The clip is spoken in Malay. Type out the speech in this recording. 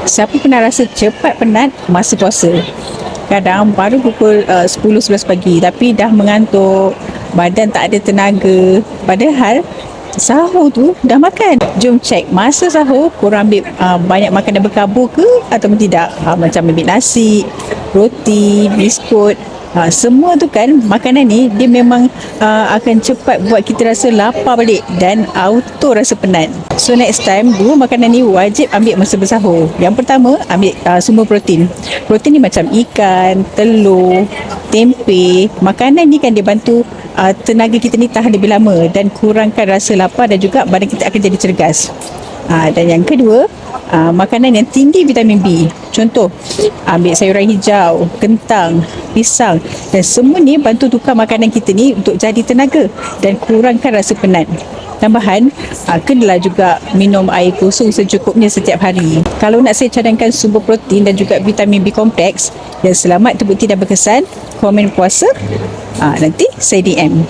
Siapa pernah rasa cepat penat masa puasa? Kadang baru pukul 10-11 pagi tapi dah mengantuk, badan tak ada tenaga. Padahal sahur tu dah makan. Jom cek masa sahur korang ambil banyak makanan berkarbon ke ataupun tidak. Macam ambil nasi, roti, biskut. Semua tu kan makanan ni dia memang akan cepat buat kita rasa lapar balik dan auto rasa penat. So next time dua makanan ni wajib ambil masa bersahur. Yang pertama ambil sumber protein. Protein ni macam ikan, telur, tempe. Makanan ni kan dia bantu tenaga kita ni tahan lebih lama dan kurangkan rasa lapar dan juga badan kita akan jadi cergas. Dan yang kedua, makanan yang tinggi vitamin B. Contoh, ambil sayuran hijau, kentang, pisang dan semua ni bantu tukar makanan kita ni untuk jadi tenaga dan kurangkan rasa penat. Tambahan, kenalah juga minum air kosong secukupnya setiap hari. Kalau nak saya cadangkan sumber protein dan juga vitamin B kompleks yang selamat, terbukti dan berkesan, komen puasa, nanti saya DM.